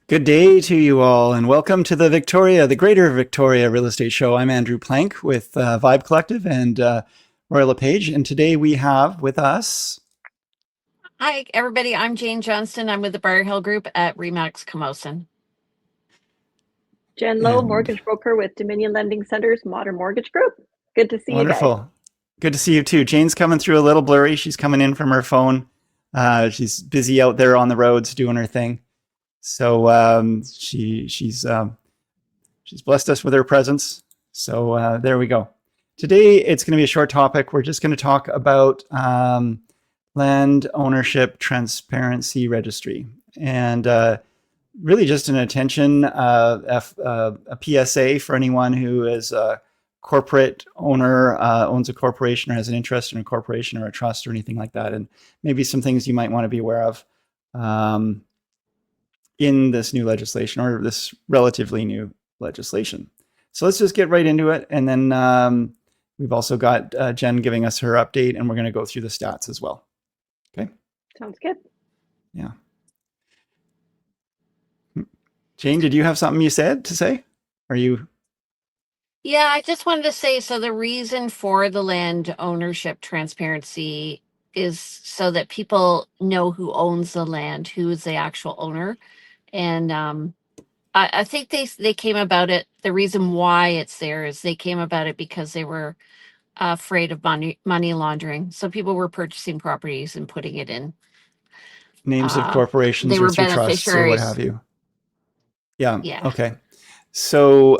Good day to you all, and welcome to the Greater Victoria Real Estate Show. I'm Andrew Plank with Vibe Collective and Royal LePage, and today we have with us Hi, everybody. I'm Jane Johnston. I'm with the Briar Hill Group at Remax Camosun. Jen Lowe, and mortgage broker with Dominion Lending Center's Modern Mortgage Group. Good to see you guys. wonderful. Good to see you too. Jane's coming through a little blurry. She's coming in from her phone. She's busy out there on the roads doing her thing. So she's blessed us with her presence. So there we go. Today it's going to be a short topic. We're just going to talk about Land Ownership Transparency Registry, and really just an attention, a PSA for anyone who is a corporate owner, owns a corporation or has an interest in a corporation or a trust or anything like that, and maybe some things you might want to be aware of in this new legislation or this relatively new legislation. So let's just get right into it, and then we've also got Jen giving us her update, and we're going to go through the stats as well. Okay. Sounds good. Yeah. Jane, did you have something you said to say? Are you? Yeah, I just wanted to say, so the reason for the land ownership transparency is so that people know who owns the land, who is the actual owner. And I think they came about it. The reason why it's there is they came about it because they were afraid of money laundering. So people were purchasing properties and putting it in. Names of corporations They or were through trusts or what have beneficiaries. you. Yeah. Yeah. Okay. So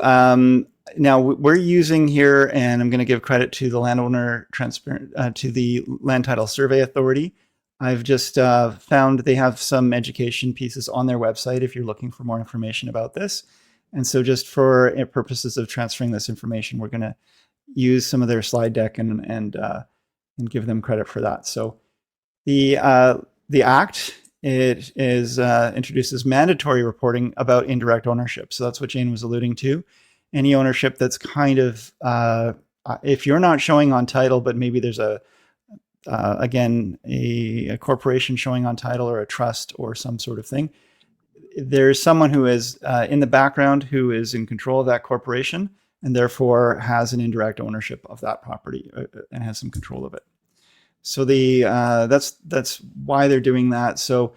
now we're using here, and I'm going to give credit to the Landowner to the Land Title Survey Authority. I've just found they have some education pieces on their website if you're looking for more information about this. And so just for purposes of transferring this information, we're going to use some of their slide deck and give them credit for that. So the Act, it is introduces mandatory reporting about indirect ownership. So that's what Jane was alluding to. Any ownership that's kind of, if you're not showing on title, but maybe there's again, a corporation showing on title or a trust or some sort of thing, there's someone who is in the background who is in control of that corporation and therefore has an indirect ownership of that property and has some control of it. So that's why they're doing that. So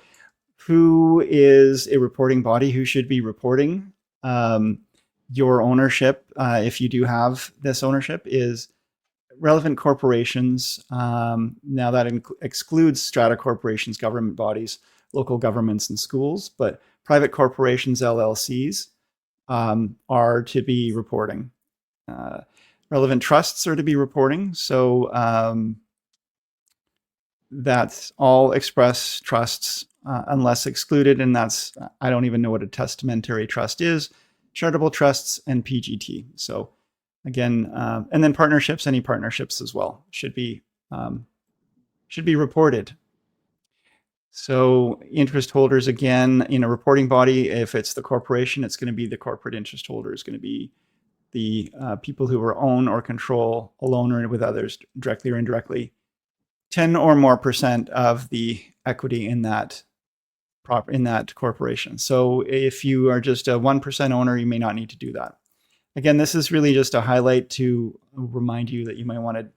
who is a reporting body? Who should be reporting your ownership, if you do have this ownership, is relevant corporations. Now that excludes strata corporations, government bodies, local governments, and schools, but private corporations, LLCs, are to be reporting. Relevant trusts are to be reporting. So that's all express trusts, unless excluded, and that's, I don't even know what a testamentary trust is, charitable trusts, and PGT. So again, and then partnerships, any partnerships as well should be reported. So interest holders, again, in a reporting body, if it's the corporation, it's going to be the corporate interest holder, is going to be the people who are own or control alone or with others, directly or indirectly, 10 or more % of the equity in that corporation. So if you are just a 1% owner, you may not need to do that. Again, this is really just a highlight to remind you that you might want to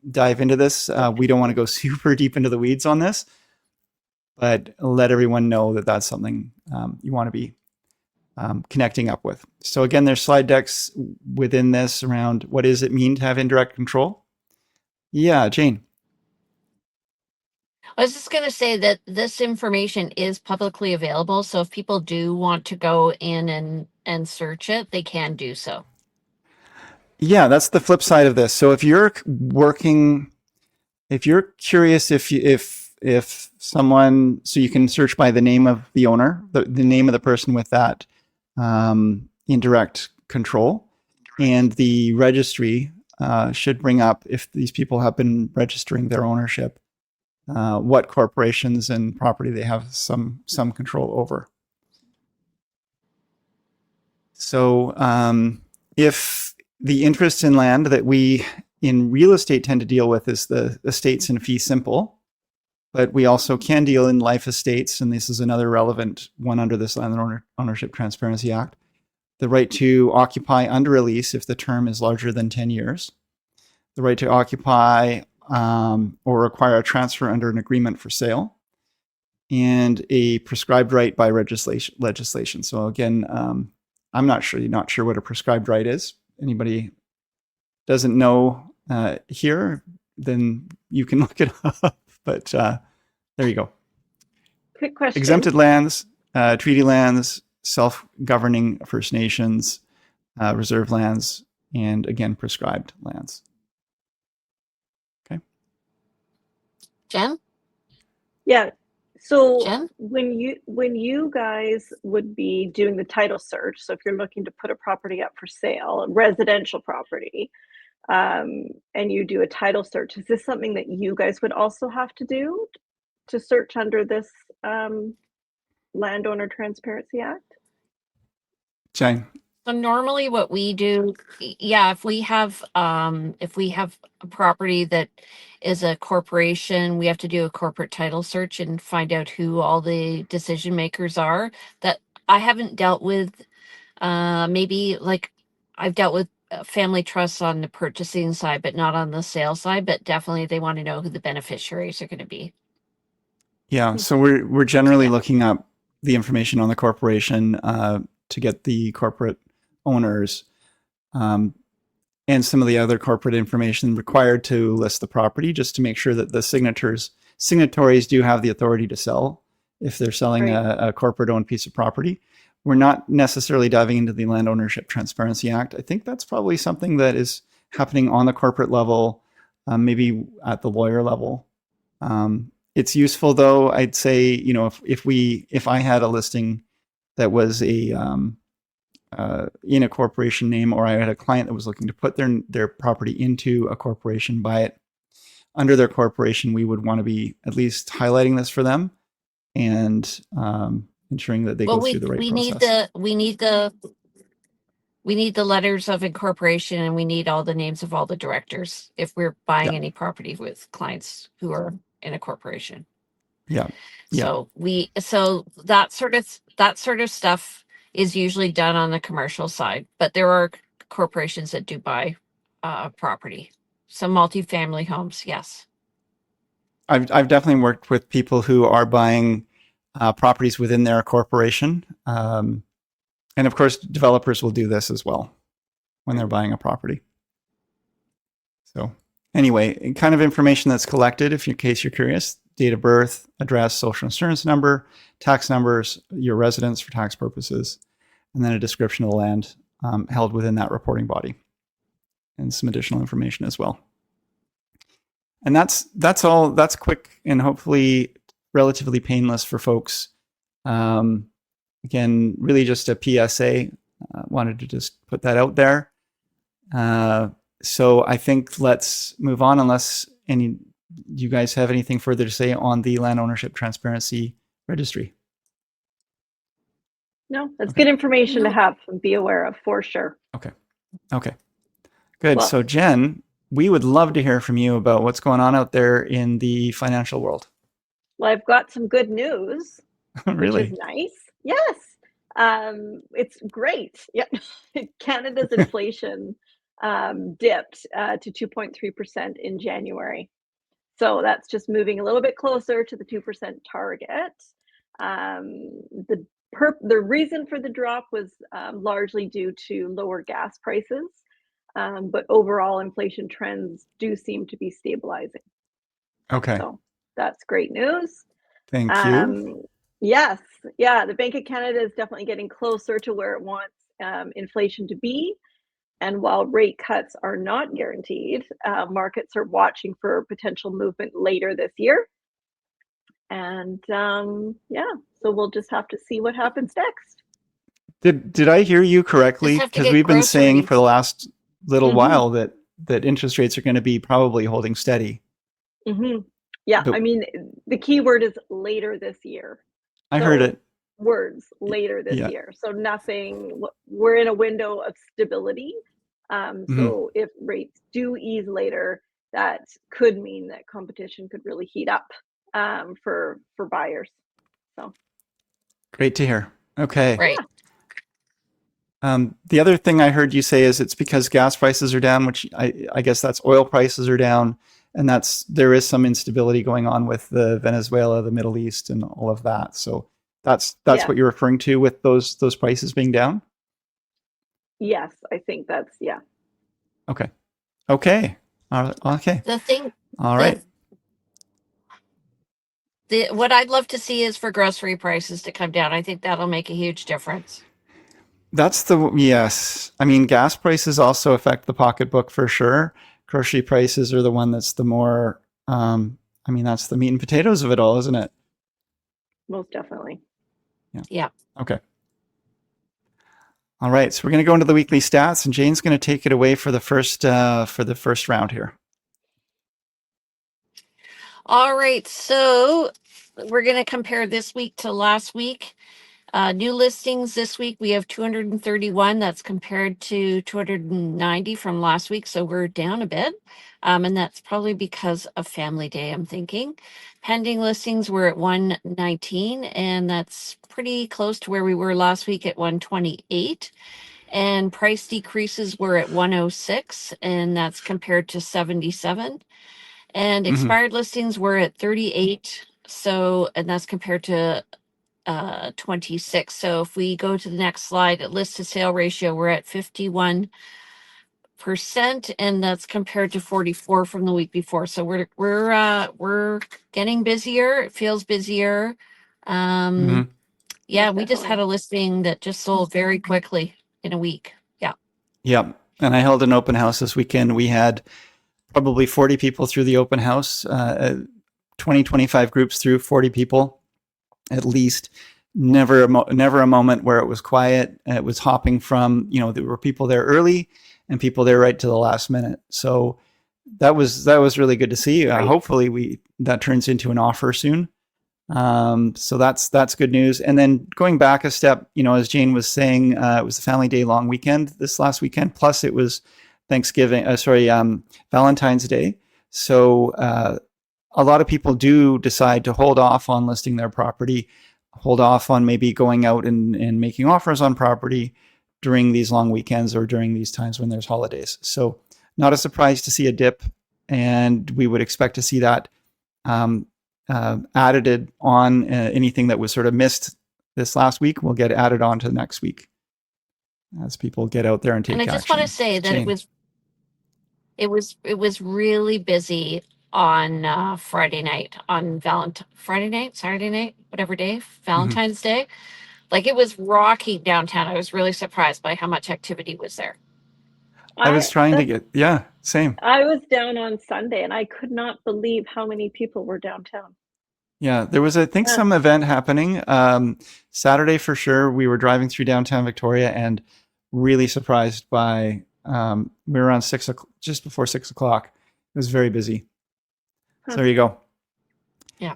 dive into this. We don't want to go super deep into the weeds on this, but let everyone know that that's something you want to be connecting up with. So again, there's slide decks within this around what does it mean to have indirect control. Yeah, Jane. I was just going to say that this information is publicly available. So if people do want to go in and search it, they can do so. Yeah, that's the flip side of this. So if you're curious, if someone, so you can search by the name of the owner, the name of the person with that indirect control, and the registry should bring up, if these people have been registering their ownership, what corporations and property they have some control over. So if the interest in land that we in real estate tend to deal with is the estates in fee simple, but we also can deal in life estates, and this is another relevant one under this Land Ownership Transparency Act. The right to occupy under a lease if the term is larger than 10 years. The right to occupy or require a transfer under an agreement for sale. And a prescribed right by legislation. So again, I'm not sure what a prescribed right is. Anybody doesn't know here, then you can look it up. But there you go. Quick question. Exempted lands, treaty lands, self-governing First Nations, reserve lands, and again, prescribed lands. Okay. Jen? Yeah. So Jen? when you guys would be doing the title search, so if you're looking to put a property up for sale, residential property, and you do a title search, is this something that you guys would also have to do to search under this Landowner Transparency Act? Jane. So normally what we do, if we have a property that is a corporation, we have to do a corporate title search and find out who all the decision makers are. That I haven't dealt with, maybe like I've dealt with family trusts on the purchasing side, but not on the sale side, but definitely they want to know who the beneficiaries are going to be. Yeah, so we're generally looking up the information on the corporation to get the corporate owners and some of the other corporate information required to list the property, just to make sure that the signatories do have the authority to sell if they're selling a corporate-owned piece of property. We're not necessarily diving into the Land Ownership Transparency Act. I think that's probably something that is happening on the corporate level, maybe at the lawyer level. It's useful, though. I'd say, if I had a listing that was in a corporation name, or I had a client that was looking to put their property into a corporation, buy it under their corporation, we would want to be at least highlighting this for them and ensuring that they go through the right process. We need the letters of incorporation, and we need all the names of all the directors if we're buying any property with clients who are in a corporation. Yeah. So that sort of stuff is usually done on the commercial side, but there are corporations that do buy property. Some multifamily homes, yes. I've definitely worked with people who are buying properties within their corporation. And of course, developers will do this as well when they're buying a property. So anyway, kind of information that's collected, in case you're curious: date of birth, address, social insurance number, tax numbers, your residence for tax purposes, and then a description of the land held within that reporting body, and some additional information as well. And that's all. That's quick and hopefully relatively painless for folks. Again, really just a PSA. Wanted to just put that out there. So I think let's move on, unless you guys have anything further to say on the Land Ownership Transparency Registry. No, that's good information to have and be aware of, for sure. Okay. Good. Well, so Jen, we would love to hear from you about what's going on out there in the financial world. Well, I've got some good news. Really? Which is nice. Yes. It's great. Yeah. Canada's inflation dipped to 2.3% in January. So that's just moving a little bit closer to the 2% target. The reason for the drop was largely due to lower gas prices, but overall inflation trends do seem to be stabilizing. Okay. So that's great news. Thank you. Yes. Yeah. The Bank of Canada is definitely getting closer to where it wants inflation to be. And while rate cuts are not guaranteed, markets are watching for potential movement later this year. And so we'll just have to see what happens next. Did I hear you correctly? Because we've been saying for the last little while that interest rates are going to be probably holding steady. Mm-hmm. Yeah. But, I mean, the key word is later this year. I heard it. Words later this year. So nothing, we're in a window of stability. So if rates do ease later, that could mean that competition could really heat up for buyers. So Great to hear. Okay. Right. The other thing I heard you say is it's because gas prices are down, which I guess that's oil prices are down, and there is some instability going on with the Venezuela, the Middle East, and all of that. So that's yeah, what you're referring to with those prices being down. yes, I think that's Okay. Okay. Okay. The thing, All the, right. what I'd love to see is for grocery prices to come down. I think that'll make a huge difference. Yes. I mean, gas prices also affect the pocketbook for sure. Grocery prices are the one that's the more, I mean, that's the meat and potatoes of it all, isn't it? most definitely. Yeah. Okay. All right. So we're going to go into the weekly stats, and Jane's going to take it away for the first round here. All right. So we're going to compare this week to last week. New listings this week, we have 231. That's compared to 290 from last week. So we're down a bit. And that's probably because of Family Day, I'm thinking. Pending listings were at 119, and that's pretty close to where we were last week at 128. And price decreases were at 106, and that's compared to 77. And expired listings were at 38. So, and that's compared to 26. So if we go to the next slide, at list to sale ratio, we're at 51%, and that's compared to 44 from the week before. So we're getting busier. It feels busier. Yeah, we just had a listing that just sold very quickly in a week. Yeah. Yep. And I held an open house this weekend. We had probably 40 people through the open house, 20, 25 groups through, 40 people at least. Never a moment where it was quiet. It was hopping from, there were people there early and people there right to the last minute. So that was really good to see. Right. Hopefully that turns into an offer soon. So that's good news. And then going back a step, as Jane was saying, it was the Family Day long weekend this last weekend. Plus it was Valentine's Day. So a lot of people do decide to hold off on listing their property, hold off on maybe going out and making offers on property during these long weekends or during these times when there's holidays. So not a surprise to see a dip, and we would expect to see that added on. Anything that was sort of missed this last week will get added on to the next week as people get out there and take action. And I just want to say that Jane. it was really busy on Friday night, on Friday night, Saturday night, whatever day, Valentine's Day. Like, it was rocking downtown. I was really surprised by how much activity was there. I was trying to get, same. I was down on Sunday and I could not believe how many people were downtown. Yeah, there was, I think, some event happening. Saturday for sure. We were driving through downtown Victoria and really surprised by, we were around just before 6 o'clock. It was very busy. So there you go. Yeah.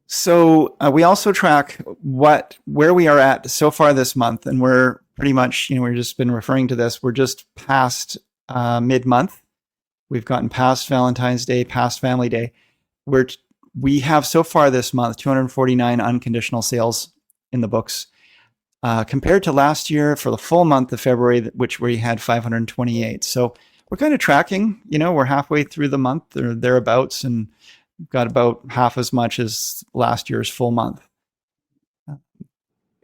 So we also track where we are at so far this month, and we're pretty much, we've just been referring to this. We're just past mid-month. We've gotten past Valentine's Day, past Family Day. We have so far this month 249 unconditional sales in the books, compared to last year for the full month of February, which we had 528. So we're kind of tracking. We're halfway through the month or thereabouts, and got about half as much as last year's full month.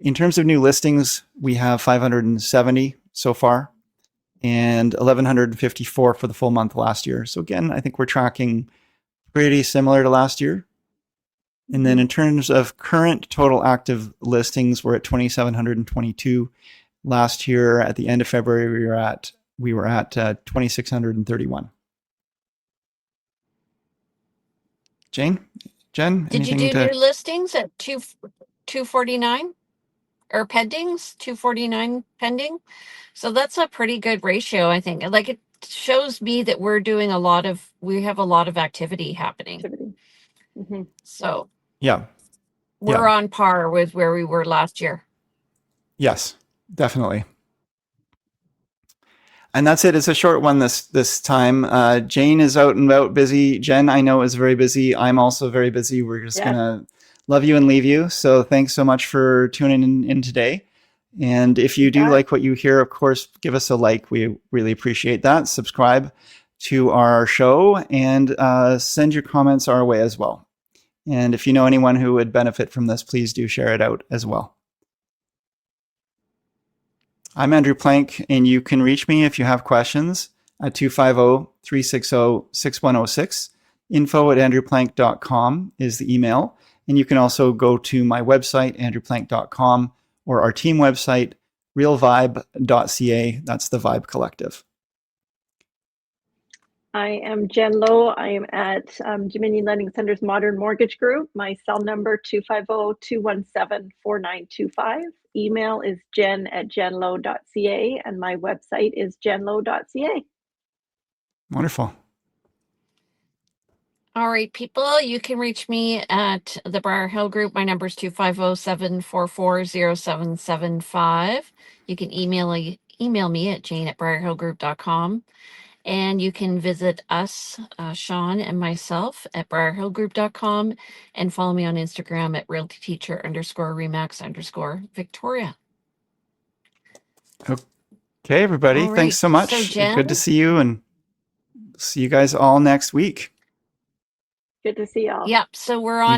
In terms of new listings, we have 570 so far and 1,154 for the full month last year. So again, I think we're tracking pretty similar to last year. And then in terms of current total active listings, we're at 2,722. Last year, at the end of February, we were at 2,631. Jen, Did you do new listings at 249 or pendings? 249 pending. So that's a pretty good ratio, I think. Like, it shows me that we have a lot of activity happening. So yeah, we're on par with where we were last year. Yes, definitely. And that's it. It's a short one this time. Jane is out and about busy. Jen, I know, is very busy. I'm also very busy. We're just gonna love you and leave you. So thanks so much for tuning in today. And if you do like what you hear, of course, give us a like. We really appreciate that. Subscribe to our show and send your comments our way as well. And if you know anyone who would benefit from this, please do share it out as well. I'm Andrew Plank, and you can reach me if you have questions at 250-360-6106. info@andrewplank.com is the email. And you can also go to my website, andrewplank.com, or our team website, realvibe.ca. That's the Vibe Collective. I am Jen Lowe. I am at Dominion Lending Center's Modern Mortgage Group. My cell number 250-217-4925. Email is jen@jenlowe.ca, and my website is jenlowe.ca. Wonderful. All right, people, you can reach me at the Briar Hill Group. My number is 250-744-0775. You can email me at jane@briarhillgroup.com. And you can visit us, Sean and myself, at briarhillgroup.com, and follow me on Instagram at realtyteacher_remax_Victoria. Okay, everybody. All right. Thanks so much. So, Jen, good to see you, and see you guys all next week. Good to see y'all. Yep. So we're on